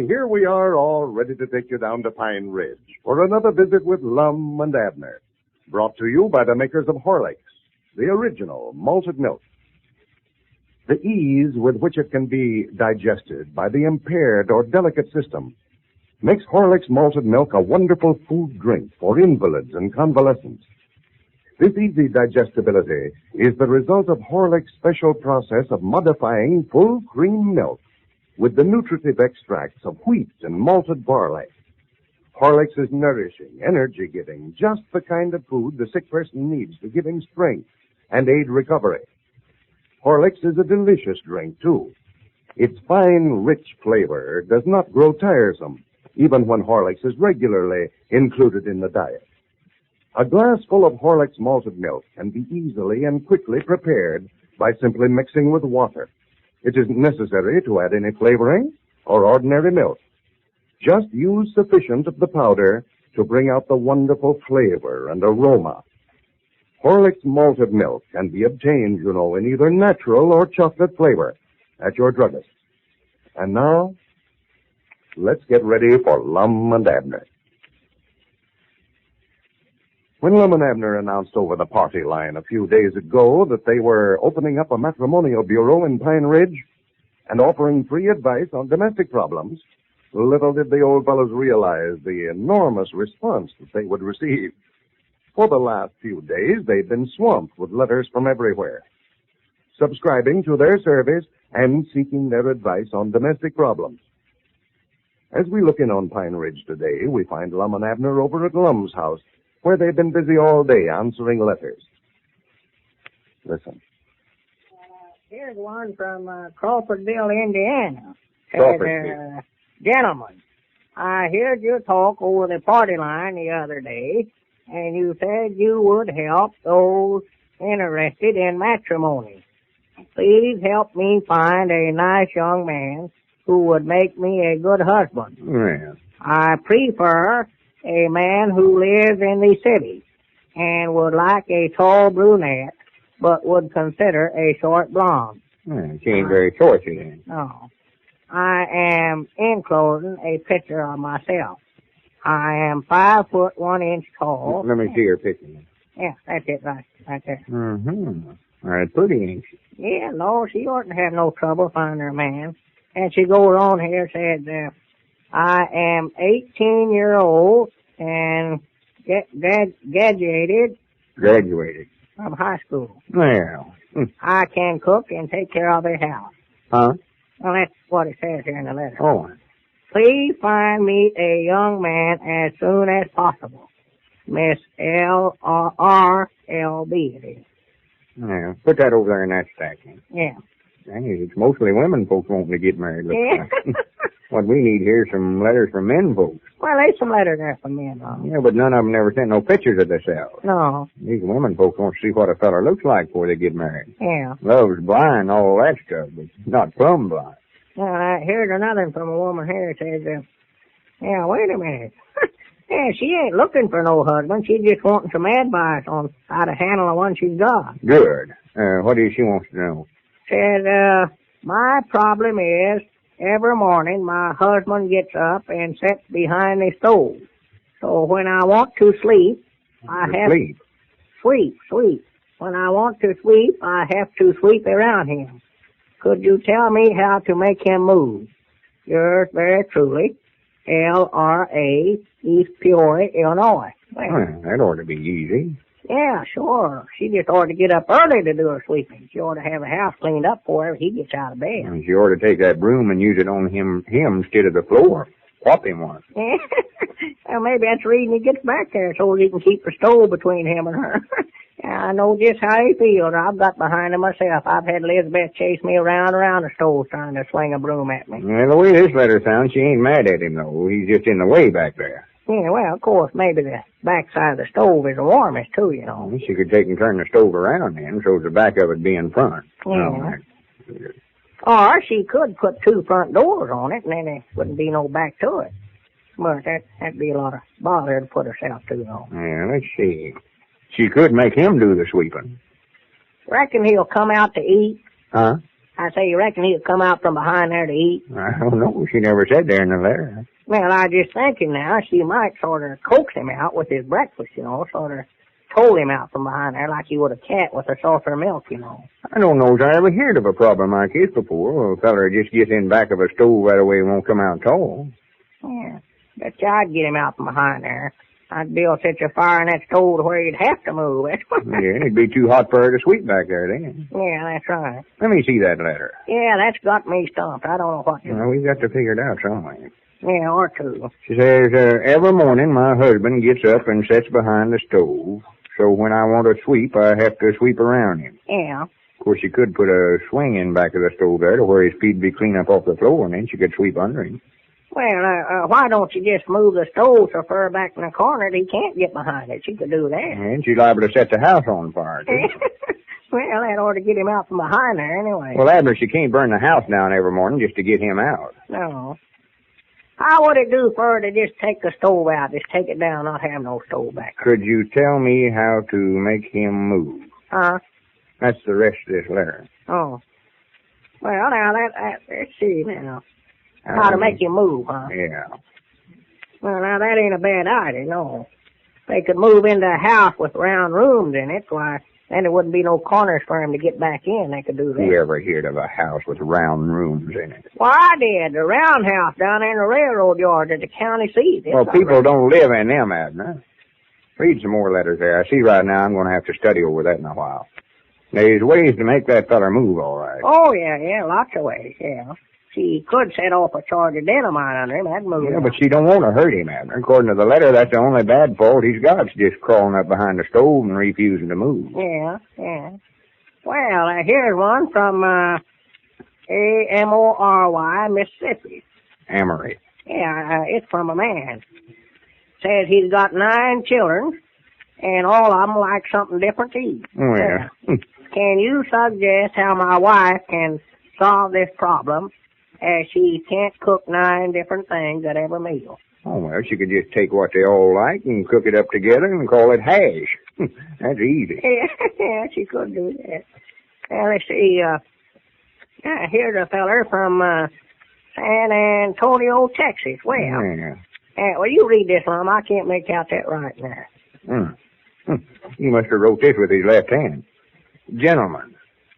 Here we are, all ready to take you down to Pine Ridge for another visit with Lum and Abner, brought to you by the makers of Horlicks, the original malted milk. The ease with which it can be digested by the impaired or delicate system makes Horlicks malted milk a wonderful food drink for invalids and convalescents. This easy digestibility is the result of Horlicks' special process of modifying full cream milk with the nutritive extracts of wheat and malted barley. Horlicks is nourishing, energy-giving, just the kind of food the sick person needs to give him strength and aid recovery. Horlicks is a delicious drink, too. Its fine, rich flavor does not grow tiresome, even when Horlicks is regularly included in the diet. A glass full of Horlicks malted milk can be easily and quickly prepared by simply mixing with water. It isn't necessary to add any flavoring or ordinary milk. Just use sufficient of the powder to bring out the wonderful flavor and aroma. Horlicks malted milk can be obtained, in either natural or chocolate flavor at your druggist. And now, let's get ready for Lum and Abner. When Lum and Abner announced over the party line a few days ago that they were opening up a matrimonial bureau in Pine Ridge and offering free advice on domestic problems, little did the old fellows realize the enormous response that they would receive. For the last few days, they'd been swamped with letters from everywhere, subscribing to their service and seeking their advice on domestic problems. As we look in on Pine Ridge today, we find Lum and Abner over at Lum's house, where they've been busy all day answering letters. Listen. Here's one from Crawfordville, Indiana. Crawfordville. Gentlemen, I heard you talk over the party line the other day, and you said you would help those interested in matrimony. Please help me find a nice young man who would make me a good husband. Well. I prefer a man who lives in the city and would like a tall brunette, but would consider a short blonde. She ain't very short, you then. No. I am enclosing a picture of myself. I am 5 foot 1 inch tall. Let me see your picture. Yeah, that's it, right there. Mm-hmm. All right, pretty, ain't she? Yeah, no, she oughtn't to have no trouble finding her man. And she goes on here, said, I am 18-year-old and graduated from high school. Well. I can cook and take care of a house. Huh? Well, that's what it says here in the letter. Oh. Please find me a young man as soon as possible. Miss L.R.L.B. it is. Yeah, put that over there in that stack. Yeah. Hey, it's mostly women folks wanting to get married. Yeah. What we need here is some letters from men folks. Well, there's some letters there from men. Yeah, but none of them ever sent no pictures of themselves. No. These women folks want to see what a fella looks like before they get married. Yeah. Love's blind, all that stuff, but not plumb blind. Now, here's another one from a woman here. It says, yeah, wait a minute. Yeah, she ain't looking for no husband. She's just wanting some advice on how to handle the one she's got. Good. What is she wants to know? Said, my problem is every morning my husband gets up and sits behind the stove. So when I want to sleep, I have to sweep. When I want to sweep, I have to sweep around him. Could you tell me how to make him move? Yours very truly, L.R.A., East Peoria, Illinois. Well, that ought to be easy. Yeah, sure. She just ought to get up early to do her sweeping. She ought to have the house cleaned up for her when he gets out of bed. And she ought to take that broom and use it on him instead of the floor. Whop him once. Well, maybe that's the reason he gets back there, so he can keep the stove between him and her. Yeah, I know just how he feels. I've got behind him myself. I've had Elizabeth chase me around the stove trying to swing a broom at me. Well, the way this letter sounds, she ain't mad at him, though. He's just in the way back there. Yeah, well, of course, maybe the backside of the stove is the warmest, too, you know. She could take and turn the stove around then, so the back of it be in front. Yeah. Or she could put 2 front doors on it, and then there wouldn't be no back to it. But that'd be a lot of bother to put herself to, though. Yeah, let's see. She could make him do the sweeping. Reckon he'll come out to eat? Huh? I say, you reckon he'll come out from behind there to eat? I don't know. She never said there in the letter. Well, I just thinking now, she might sort of coax him out with his breakfast, you know, sort of toll him out from behind there like you would a cat with a saucer of milk, you know. I don't know as I ever heard of a problem like this before. A feller just gets in back of a stove right away and won't come out tall. Yeah, bet you I'd get him out from behind there. I'd build such a fire in that stove to where he'd have to move it. Yeah, it'd be too hot for her to sweep back there then. Yeah, that's right. Let me see that letter. Yeah, that's got me stumped. I don't know what to do. Well, we've got to figure it out some way. Yeah, or 2. She says, every morning my husband gets up and sits behind the stove, so when I want to sweep, I have to sweep around him. Yeah. Of course, she could put a swing in back of the stove there to where his feet be clean up off the floor, and then she could sweep under him. Well, why don't you just move the stove so far back in the corner that he can't get behind it? She could do that. And she's liable to set the house on fire, too. Well, that ought to get him out from behind there anyway. Well, Abner, she can't burn the house down every morning just to get him out. No. How would it do for her to just take the stove out, just take it down, not have no stove back? Could you tell me how to make him move? Huh? That's the rest of this letter. Oh. Well, now, let's see now. How to make him move, huh? Yeah. Well, now, that ain't a bad idea, no. If they could move into a house with round rooms in it, why, then there wouldn't be no corners for him to get back in. They could do that. Who ever heard of a house with round rooms in it? Well, I did. The roundhouse down there in the railroad yard at the county seat. Well, people don't live in them, Abner. Read some more letters there. I see right now I'm going to have to study over that in a while. There's ways to make that feller move, all right. Oh, yeah, lots of ways, yeah. She could set off a charge of dynamite under him. That'd move him. Yeah, but she don't want to hurt him, Abner. According to the letter, that's the only bad fault he's got. Is just crawling up behind the stove and refusing to move. Yeah. Well, here's one from Amory, Mississippi. Amory. Yeah, it's from a man. Says he's got 9 children, and all of them like something different to eat. Oh, yeah. Can you suggest how my wife can solve this problem, as she can't cook 9 different things at every meal? Oh, well, she could just take what they all like and cook it up together and call it hash. That's easy. Yeah, she could do that. Well, let's see, here's a feller from San Antonio, Texas. Well, well, you read this, Lum. I can't make out that right now. He must have wrote this with his left hand. Gentlemen,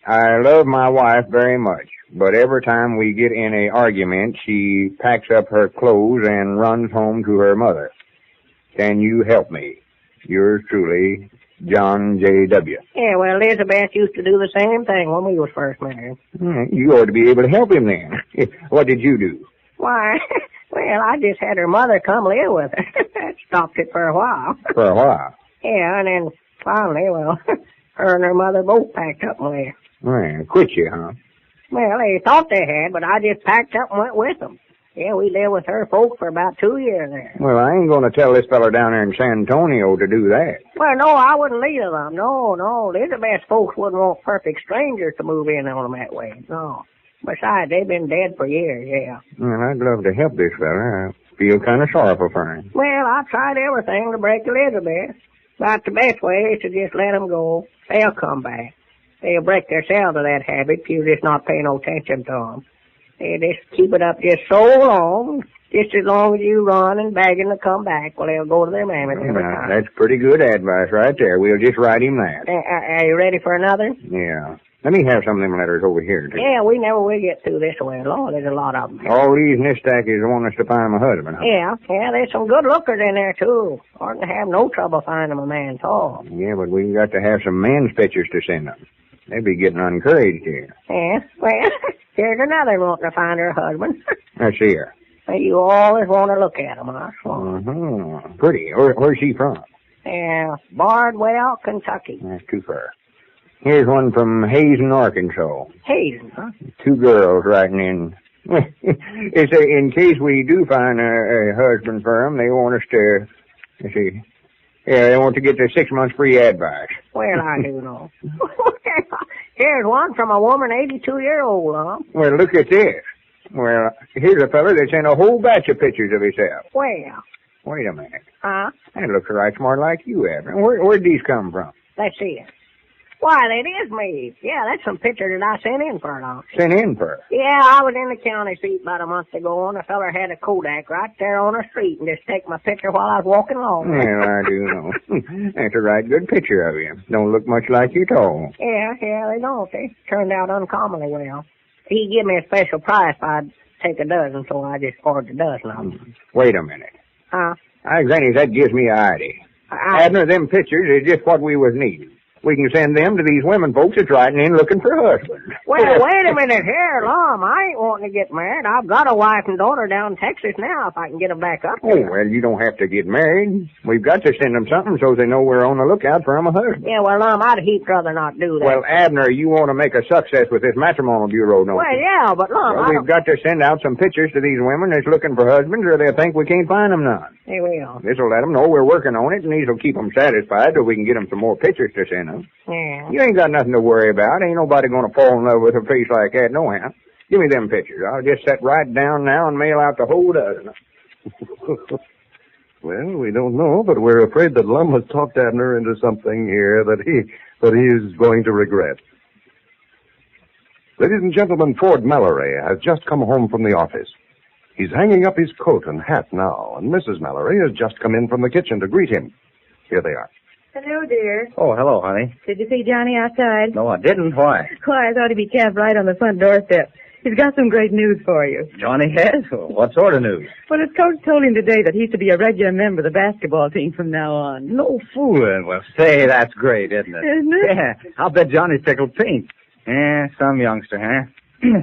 I love my wife very much, but every time we get in a argument, she packs up her clothes and runs home to her mother. Can you help me? Yours truly, John J.W. Yeah, well, Elizabeth used to do the same thing when we was first married. You ought to be able to help him then. What did you do? Why, well, I just had her mother come live with her. That stopped it for a while. For a while? Yeah, and then finally, well, her and her mother both packed up and left. Well, quit you, huh? Well, they thought they had, but I just packed up and went with them. Yeah, we lived with her folks for about 2 years there. Well, I ain't going to tell this feller down there in San Antonio to do that. Well, no, I wouldn't lead them. No. Elizabeth's folks wouldn't want perfect strangers to move in on them that way. No. Besides, they've been dead for years, yeah. Well, I'd love to help this fella. I feel kind of sorrowful for him. Well, I tried everything to break Elizabeth. But the best way is to just let them go. They'll come back. They'll break themselves of that habit if you just not pay no attention to them. They just keep it up just so long, just as long as you run and beg them to come back. Well, they'll go to their mammoth every time. That's pretty good advice right there. We'll just write him that. Are you ready for another? Yeah. Let me have some of them letters over here, too. Yeah, we never will get through this one. Lord, there's a lot of them. All these in this stack is the one that's to find my husband, huh? Yeah, there's some good lookers in there, too. Oughtn't to have no trouble finding a man tall. Yeah, but we got to have some men's pictures to send them. They'd be getting encouraged here. Yeah, well, here's another wanting to find her husband. Let's see her. You always want to look at them, huh? Pretty. Where's she from? Yeah, Bardwell, Kentucky. That's too far. Here's one from Hazen, Arkansas. Hazen, huh? 2 girls writing in. It's in case we do find a husband for them, they want us to, let's see, yeah, they want to get their 6 months free advice. Well, I do know. Here's one from a woman 82-year-old, huh? Well, look at this. Well, here's a fella that sent a whole batch of pictures of himself. Well. Wait a minute. Huh? That looks right smart like you, Abner. Where'd these come from? Let's see it. Why, that is me. Yeah, that's some picture that I sent in for, don't you? Sent in for? Yeah, I was in the county seat about a month ago, and a feller had a Kodak right there on the street and just take my picture while I was walking along. Well, I do know. That's a right good picture of you. Don't look much like you at all. Yeah, they don't. They turned out uncommonly well. He gave me a special price if I'd take a dozen, so I just ordered a dozen of them. Wait a minute. Huh? Granny, that gives me an idea. Abner, them pictures is just what we was needing. We can send them to these women folks that's writing in looking for husbands. Well, wait a minute here, Lum. I ain't wanting to get married. I've got a wife and daughter down in Texas now if I can get them back up Oh, there. well, you don't have to get married. We've got to send them something so they know we're on the lookout for them a husband. Yeah, well, Lum, I'd heap rather not do that. Well, Abner, you want to make a success with this matrimonial bureau, don't Well, you? yeah, but Lum, Well, we've got to send out some pictures to these women that's looking for husbands or they'll think we can't find them none. Hey, will. This'll let them know we're working on it, and these'll keep them satisfied so we can get them some more pictures to send them. Yeah. You ain't got nothing to worry about. Ain't nobody gonna fall in love with a face like that, no how. Give me them pictures. I'll just set right down now and mail out the whole dozen. Well, we don't know, but we're afraid that Lum has talked Abner into something here that he's going to regret. Ladies and gentlemen, Ford Mallory has just come home from the office. He's hanging up his coat and hat now, and Mrs. Mallory has just come in from the kitchen to greet him. Here they are. Hello, dear. Oh, hello, honey. Did you see Johnny outside? No, I didn't. Why? Why, I thought he'd be camped right on the front doorstep. He's got some great news for you. Johnny has? What sort of news? Well, his coach told him today that he's to be a regular member of the basketball team from now on. No fooling. Well, say, that's great, isn't it? Isn't it? Yeah, I'll bet Johnny's tickled pink. Yeah, some youngster, huh?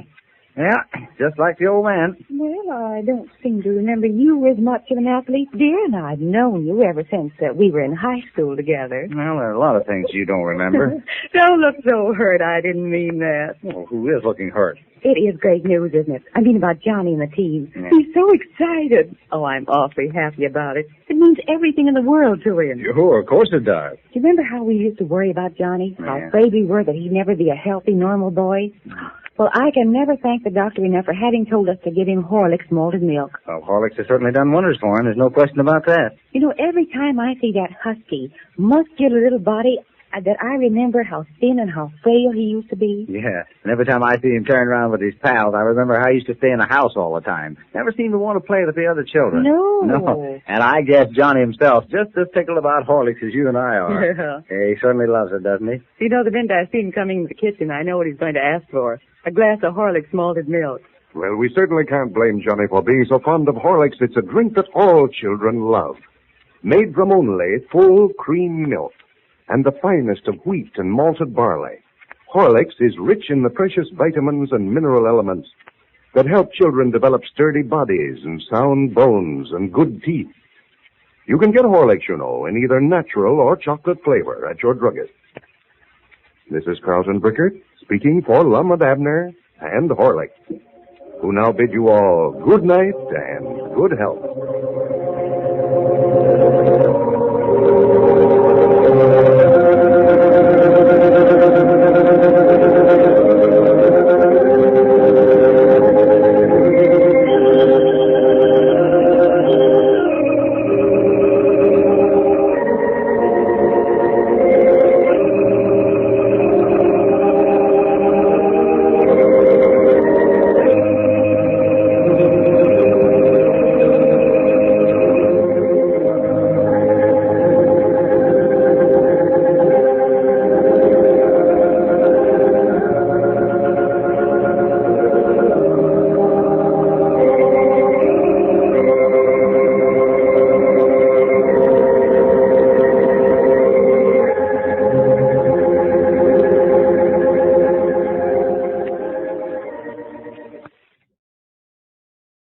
Yeah, just like the old man. Well, I don't seem to remember you as much of an athlete, dear, and I've known you ever since we were in high school together. Well, there are a lot of things you don't remember. Don't look so hurt. I didn't mean that. Well, who is looking hurt? It is great news, isn't it? I mean about Johnny and the team. Yeah. He's so excited. Oh, I'm awfully happy about it. It means everything in the world to him. Sure, of course it does. Do you remember how we used to worry about Johnny? How Yeah. afraid we were that he'd never be a healthy, normal boy? Well, I can never thank the doctor enough for having told us to give him Horlicks malted milk. Well, Horlicks has certainly done wonders for him. There's no question about that. You know, every time I see that husky, muscular little body, that I remember how thin and how frail he used to be. Yeah, and every time I see him turn around with his pals, I remember how he used to stay in the house all the time. Never seemed to want to play with the other children. No. And I guess Johnny himself just as tickled about Horlicks as you and I are. Yeah. He certainly loves it, doesn't he? You know, the minute I see him coming into the kitchen, I know what he's going to ask for. A glass of Horlicks malted milk. Well, we certainly can't blame Johnny for being so fond of Horlicks. It's a drink that all children love. Made from only full cream milk and the finest of wheat and malted barley. Horlicks is rich in the precious vitamins and mineral elements that help children develop sturdy bodies and sound bones and good teeth. You can get Horlicks, you know, in either natural or chocolate flavor at your druggist. This is Carlton Brickert speaking for Lum and Abner and Horlicks, who now bid you all good night and good health.